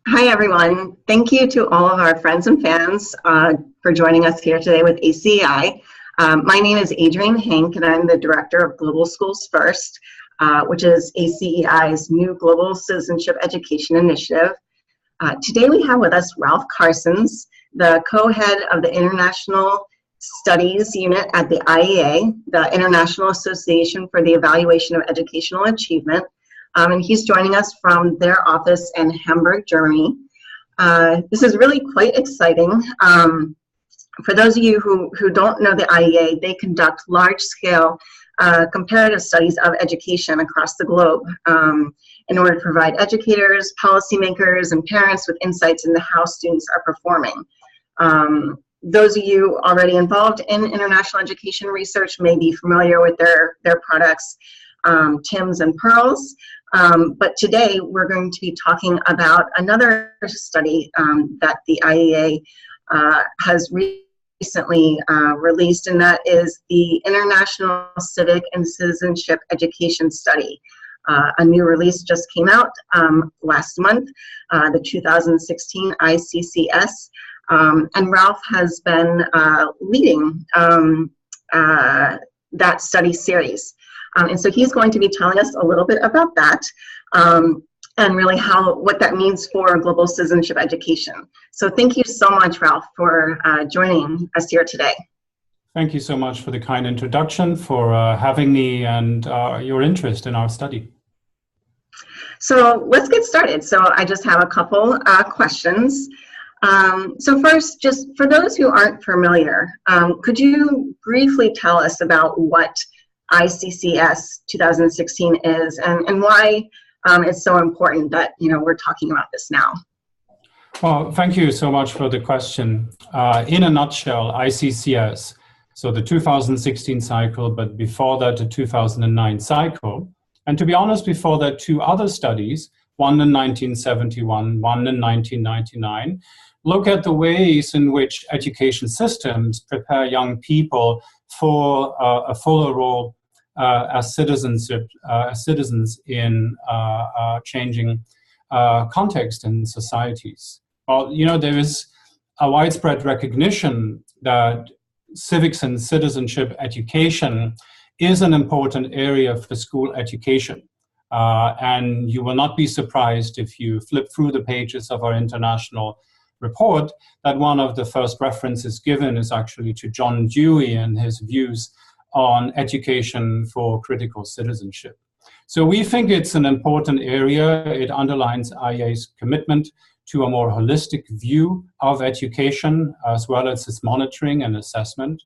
Hi, everyone. Thank you to all of our friends and fans for joining us here today with ACEI. My name is Adrienne Henck, and I'm the Director of Global Schools First, which is ACEI's new Global Citizenship Education Initiative. Today we have with us Ralph Carstens, the co-head of the International Studies Unit at the IEA, the International Association for the Evaluation of Educational Achievement. And he's joining us from their office in Hamburg, Germany. This is really quite exciting. For those of you who don't know the IEA, they conduct large-scale comparative studies of education across the globe in order to provide educators, policymakers, and parents with insights into how students are performing. Those of you already involved in international education research may be familiar with their products, TIMS and PEARLS. But today we're going to be talking about another study that the IEA has recently released, and that is the International Civic and Citizenship Education Study. A new release just came out last month, the 2016 ICCS, and Ralph has been leading that study series. And so he's going to be telling us a little bit about that and really what that means for global citizenship education. So thank you so much, Ralph, for joining us here today. Thank you so much for the kind introduction, for having me, and your interest in our study. So let's get started. So I just have a couple questions. So first, just for those who aren't familiar, could you briefly tell us about what ICCS 2016 is and why it's so important that we're talking about this now? Well, thank you so much for the question. In a nutshell, ICCS, so the 2016 cycle, but before that, the 2009 cycle. And to be honest, before that, two other studies, one in 1971, one in 1999, look at the ways in which education systems prepare young people for a fuller role as citizens in changing context in societies. Well, there is a widespread recognition that civics and citizenship education is an important area for school education. And you will not be surprised if you flip through the pages of our international report that one of the first references given is actually to John Dewey and his views on education for critical citizenship. So we think it's an important area. It underlines IEA's commitment to a more holistic view of education, as well as its monitoring and assessment.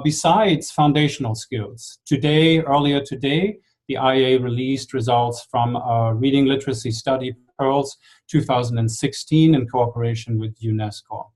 Besides foundational skills, earlier today, the IEA released results from a reading literacy study, PEARLS 2016, in cooperation with UNESCO.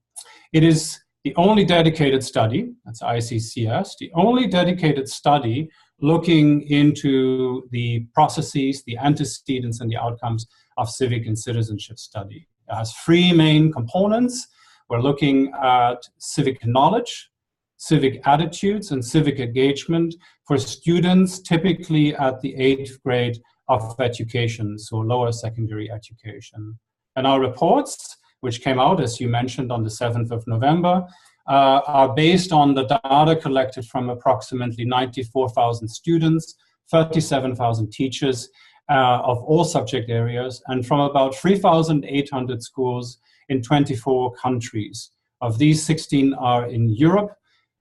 It is the only dedicated study, that's ICCS, the only dedicated study looking into the processes, the antecedents, and the outcomes of civic and citizenship study. It has three main components. We're looking at civic knowledge, civic attitudes, and civic engagement for students typically at the 8th grade of education, so lower secondary education. And our reports, which came out, as you mentioned, on the 7th of November, are based on the data collected from approximately 94,000 students, 37,000 teachers of all subject areas, and from about 3,800 schools in 24 countries. Of these, 16 are in Europe,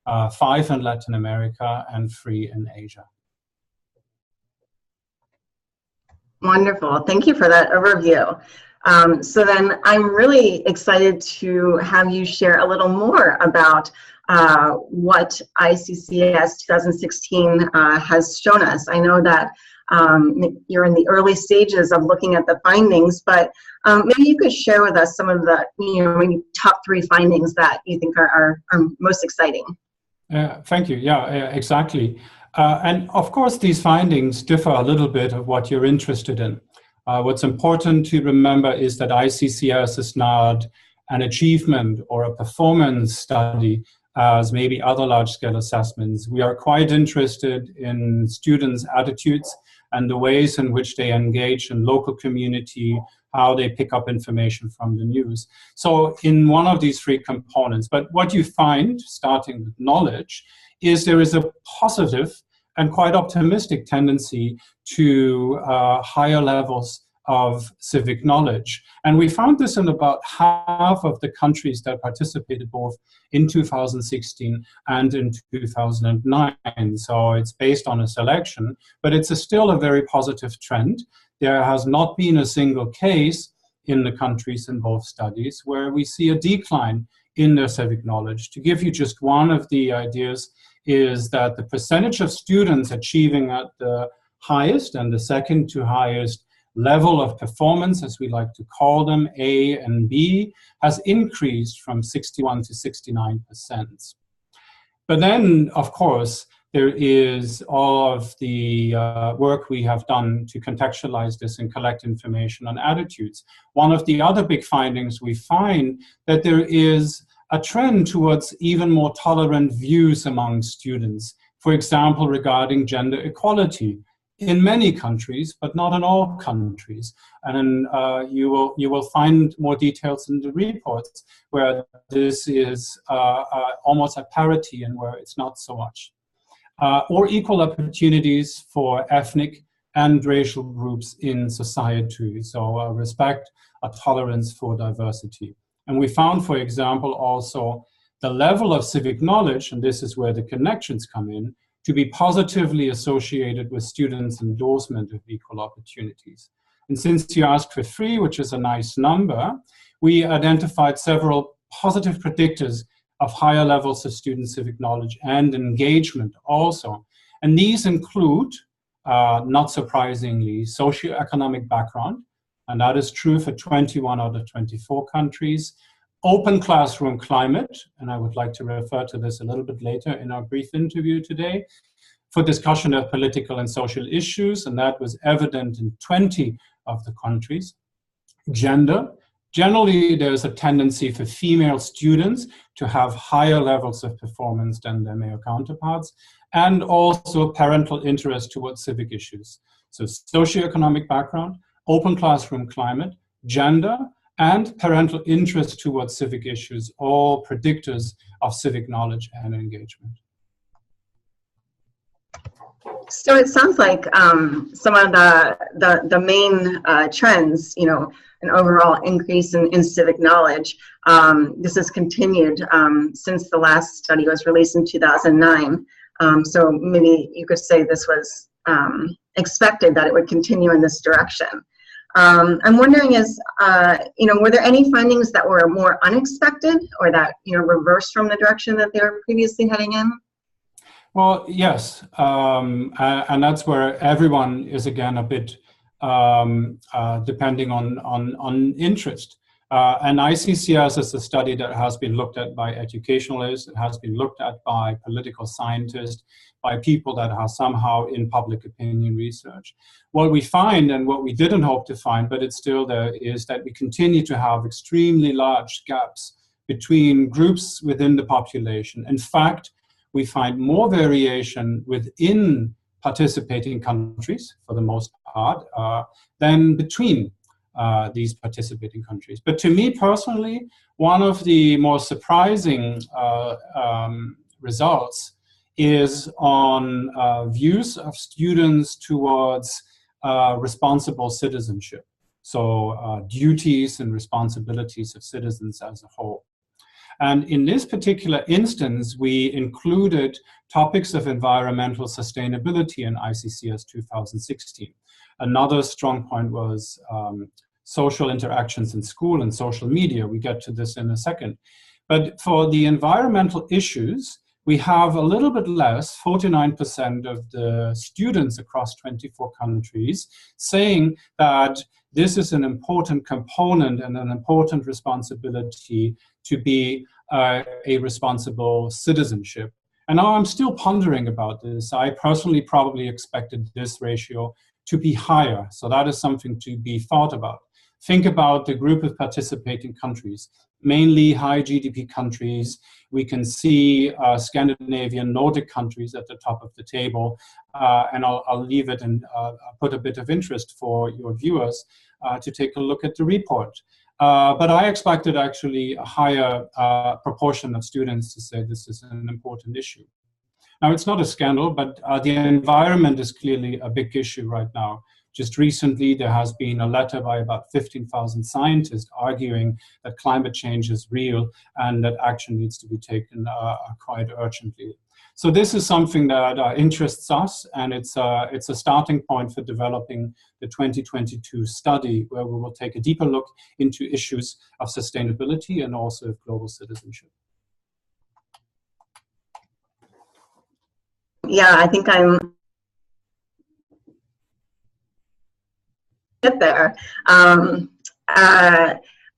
5 in Latin America, and 3 in Asia. Wonderful. Thank you for that overview. So then I'm really excited to have you share a little more about what ICCS 2016 has shown us. I know that you're in the early stages of looking at the findings, but maybe you could share with us some of the maybe top 3 findings that you think are most exciting. Thank you. Yeah, exactly. And of course, these findings differ a little bit of what you're interested in. What's important to remember is that ICCS is not an achievement or a performance study as maybe other large-scale assessments. We are quite interested in students' attitudes and the ways in which they engage in local community, how they pick up information from the news. So in one of these three components, but what you find, starting with knowledge, is there is a positive and quite optimistic tendency to higher levels of civic knowledge. And we found this in about half of the countries that participated both in 2016 and in 2009. So it's based on a selection, but it's still a very positive trend. There has not been a single case in the countries in both studies where we see a decline in their civic knowledge. To give you just one of the ideas is that the percentage of students achieving at the highest and the second to highest level of performance, as we like to call them, A and B, has increased from 61 to 69%. But then, of course, there is all of the work we have done to contextualize this and collect information on attitudes. One of the other big findings we find that there is a trend towards even more tolerant views among students, for example, regarding gender equality in many countries, but not in all countries. And you will find more details in the reports where this is almost at parity and where it's not so much. Or equal opportunities for ethnic and racial groups in society. So respect, a tolerance for diversity. And we found, for example, also the level of civic knowledge, and this is where the connections come in, to be positively associated with students' endorsement of equal opportunities. And since you asked for 3, which is a nice number, we identified several positive predictors of higher levels of student civic knowledge and engagement also. And these include, not surprisingly, socioeconomic background, and that is true for 21 out of 24 countries. Open classroom climate, and I would like to refer to this a little bit later in our brief interview today, for discussion of political and social issues, and that was evident in 20 of the countries. Gender. Generally, there's a tendency for female students to have higher levels of performance than their male counterparts, and also parental interest towards civic issues. So socioeconomic background, open classroom climate, gender, and parental interest towards civic issues, all predictors of civic knowledge and engagement. So it sounds like some of the main trends, an overall increase in civic knowledge. This has continued since the last study was released in 2009. So maybe you could say this was expected that it would continue in this direction. I'm wondering were there any findings that were more unexpected or that, reversed from the direction that they were previously heading in? Well, yes, and that's where everyone is again a bit depending on interest. And ICCS is a study that has been looked at by educationalists, it has been looked at by political scientists, by people that are somehow in public opinion research. What we find, and what we didn't hope to find, but it's still there, is that we continue to have extremely large gaps between groups within the population. In fact, we find more variation within participating countries, for the most part, than between these participating countries. But to me personally, one of the more surprising results is on views of students towards responsible citizenship. So duties and responsibilities of citizens as a whole. And in this particular instance, we included topics of environmental sustainability in ICCS 2016. Another strong point was social interactions in school and social media. We get to this in a second. But for the environmental issues, we have a little bit less, 49% of the students across 24 countries saying that this is an important component and an important responsibility to be a responsible citizenship. And now I'm still pondering about this. I personally probably expected this ratio to be higher. So that is something to be thought about. Think about the group of participating countries. mainly high GDP countries. We can see Scandinavian Nordic countries at the top of the table. And I'll leave it and put a bit of interest for your viewers to take a look at the report. But I expected actually a higher proportion of students to say this is an important issue. Now, it's not a scandal, but the environment is clearly a big issue right now. Just recently, there has been a letter by about 15,000 scientists arguing that climate change is real and that action needs to be taken quite urgently. So this is something that interests us, and it's a starting point for developing the 2022 study, where we will take a deeper look into issues of sustainability and also of global citizenship. Yeah, I think I'm get there.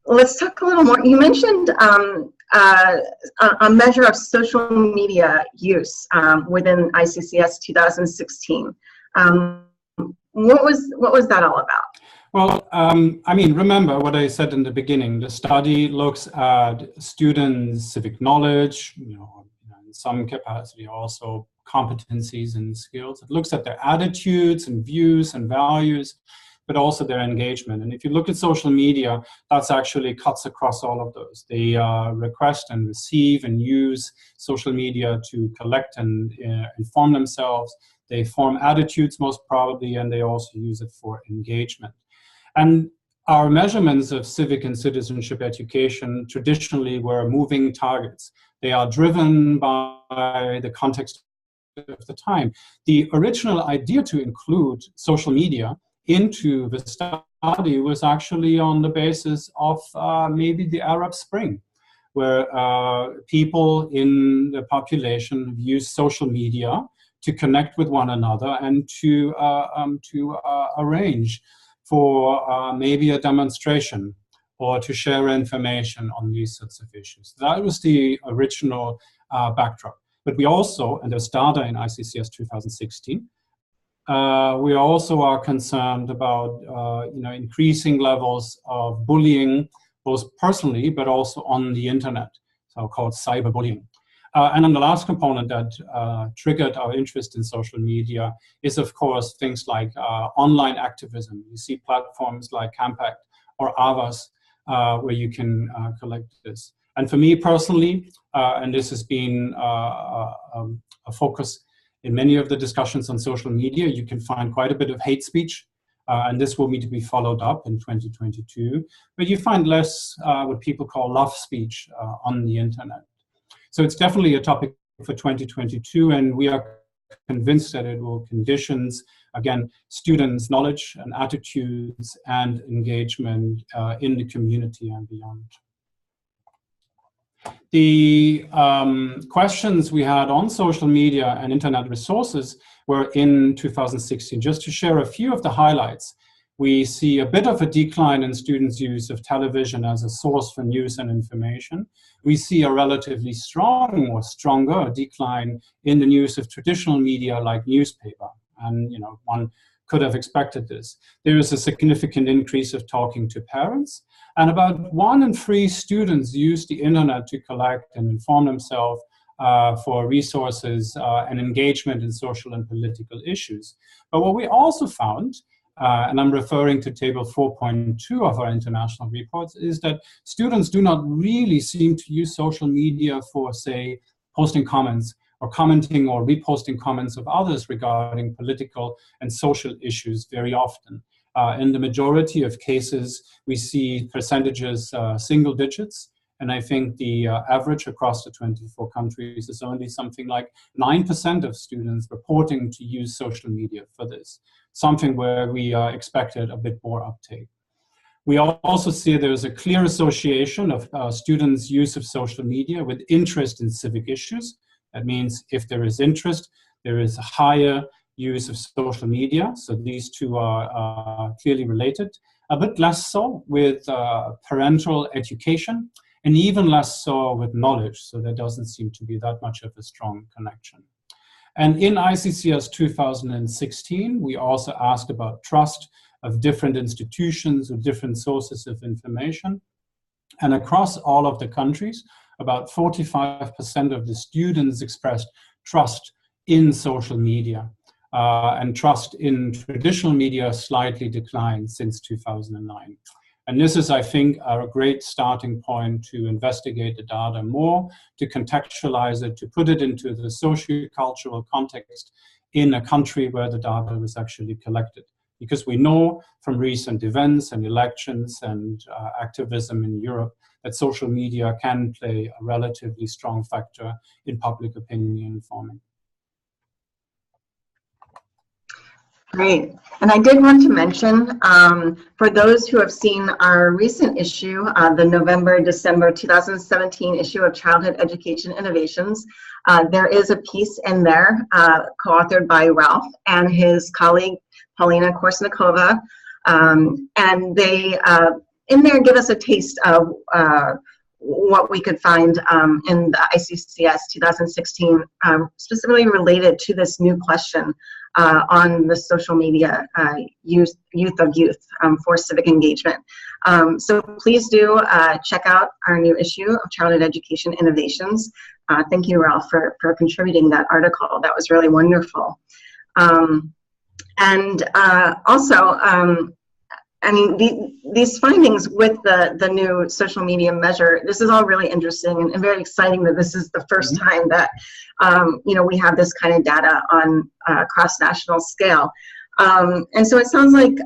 Let's talk a little more. You mentioned a measure of social media use within ICCS 2016. What was that all about? Well, I mean, remember what I said in the beginning. The study looks at students' civic knowledge, in some capacity also competencies and skills. It looks at their attitudes and views and values, but also their engagement. And if you look at social media, that's actually cuts across all of those. They request and receive and use social media to collect and inform themselves. They form attitudes most probably, and they also use it for engagement. And our measurements of civic and citizenship education traditionally were moving targets. They are driven by the context of the time. The original idea to include social media into the study was actually on the basis of maybe the Arab Spring, where people in the population used social media to connect with one another and to arrange for maybe a demonstration or to share information on these sorts of issues. That was the original backdrop. But we also, and there's data in ICCS 2016, we also are concerned about increasing levels of bullying, both personally but also on the internet, so-called cyberbullying. And then the last component that triggered our interest in social media is, of course, things like online activism. You see platforms like Campact or Avas where you can collect this. And for me personally, and this has been a focus in many of the discussions on social media, you can find quite a bit of hate speech, and this will need to be followed up in 2022. But you find less what people call love speech on the internet. So it's definitely a topic for 2022, and we are convinced that it will conditions, again, students' knowledge and attitudes and engagement in the community and beyond. The questions we had on social media and internet resources were in 2016. Just to share a few of the highlights, we see a bit of a decline in students' use of television as a source for news and information. We see a relatively strong or stronger decline in the use of traditional media like newspaper. And one could have expected this. There is a significant increase of talking to parents, and about 1 in 3 students use the internet to collect and inform themselves for resources and engagement in social and political issues. But what we also found, and I'm referring to table 4.2 of our international reports, is that students do not really seem to use social media for, say, posting comments or commenting or reposting comments of others regarding political and social issues very often. In the majority of cases, we see percentages single digits, and I think the average across the 24 countries is only something like 9% of students reporting to use social media for this, something where we expected a bit more uptake. We also see there's a clear association of students' use of social media with interest in civic issues. That means if there is interest, there is a higher use of social media. So these two are clearly related. A bit less so with parental education, and even less so with knowledge. So there doesn't seem to be that much of a strong connection. And in ICCS 2016, we also asked about trust of different institutions or different sources of information. And across all of the countries, about 45% of the students expressed trust in social media. And trust in traditional media slightly declined since 2009. And this is, I think, a great starting point to investigate the data more, to contextualize it, to put it into the socio-cultural context in a country where the data was actually collected. Because we know from recent events and elections and activism in Europe that social media can play a relatively strong factor in public opinion forming. Great. And I did want to mention, for those who have seen our recent issue, the November-December 2017 issue of Childhood Education Innovations, there is a piece in there co-authored by Ralph and his colleague, Paulina Korsnikova, and they, in there, give us a taste of what we could find in the ICCS 2016, specifically related to this new question on the social media youth for civic engagement. So please do check out our new issue of Childhood Education Innovations. Thank you, Ralph, for contributing that article. That was really wonderful. And also, I mean, these findings with the new social media measure, this is all really interesting and very exciting that this is the first time that, you know, we have this kind of data on a cross-national scale. And so it sounds like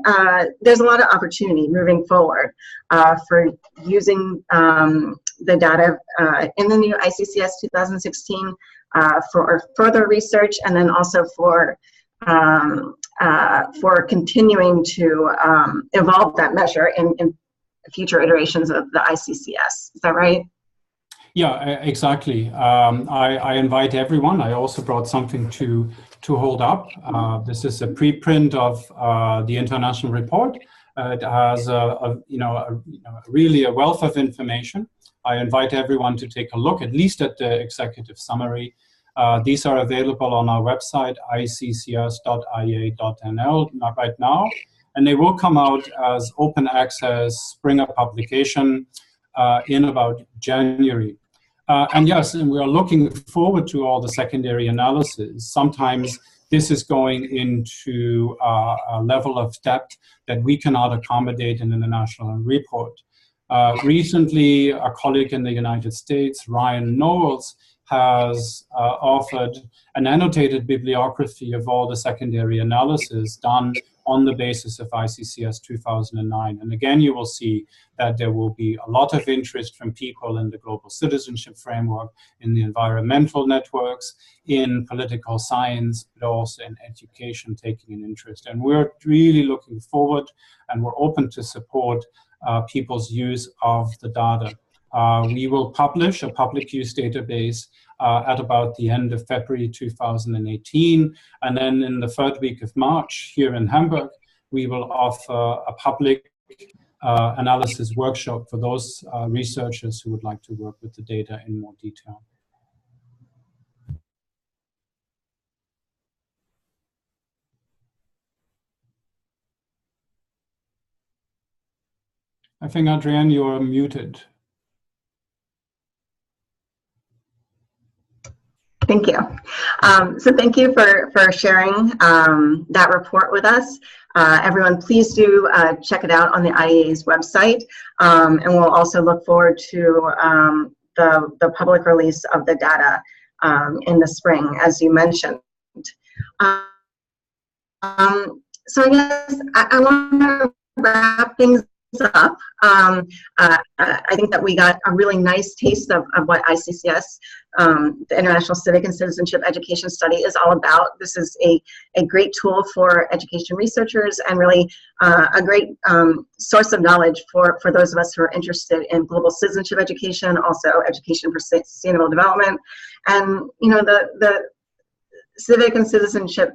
there's a lot of opportunity moving forward for using the data in the new ICCS 2016 for further research, and then also for continuing to evolve that measure in future iterations of the ICCS. Is that right? Yeah, exactly. I invite everyone. I also brought something to hold up. This is a preprint of the international report. It has really a wealth of information. I invite everyone to take a look, at least at the executive summary. These are available on our website, iccs.ia.nl, right now, and they will come out as open access Springer publication in about January. And yes, and we are looking forward to all the secondary analysis. Sometimes this is going into a level of depth that we cannot accommodate in the national report. Recently, a colleague in the United States, Ryan Knowles, has offered an annotated bibliography of all the secondary analysis done on the basis of ICCS 2009. And again, you will see that there will be a lot of interest from people in the global citizenship framework, in the environmental networks, in political science, but also in education taking an interest. And we're really looking forward, and we're open to support people's use of the data. We will publish a public use database at about the end of February 2018. And then in the third week of March here in Hamburg, we will offer a public analysis workshop for those researchers who would like to work with the data in more detail. I think, Adrienne, you are muted. Thank you. So thank you for sharing that report with us. Everyone, please do check it out on the IEA's website. And we'll also look forward to the public release of the data in the spring, as you mentioned. So I guess I want to wrap things up. I think that we got a really nice taste of what ICCS, the International Civic and Citizenship Education Study, is all about. This is a great tool for education researchers and really a great source of knowledge for those of us who are interested in global citizenship education, also education for sustainable development, and you know the civic and citizenship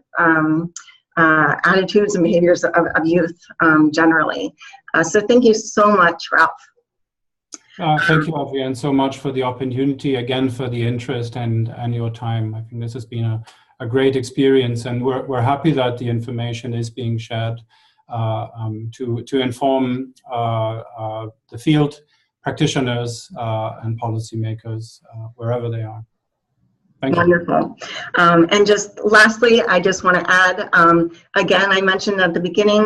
attitudes and behaviors of youth generally. So thank you so much, Ralph. Thank you, Adrienne, so much for the opportunity, again, for the interest and your time. I think this has been a great experience, and we're happy that the information is being shared to inform the field, practitioners and policymakers wherever they are. Thank you. Wonderful. And just lastly, I just want to add, again, I mentioned at the beginning,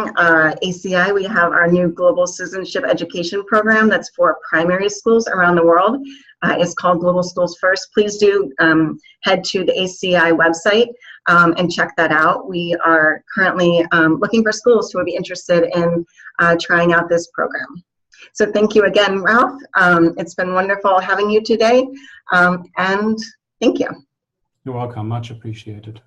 ACEI, we have our new Global Citizenship Education Program that's for primary schools around the world. It's called Global Schools First. Please do head to the ACEI website and check that out. We are currently looking for schools who would be interested in trying out this program. So thank you again, Ralph. It's been wonderful having you today, and thank you. You're welcome. Much appreciated.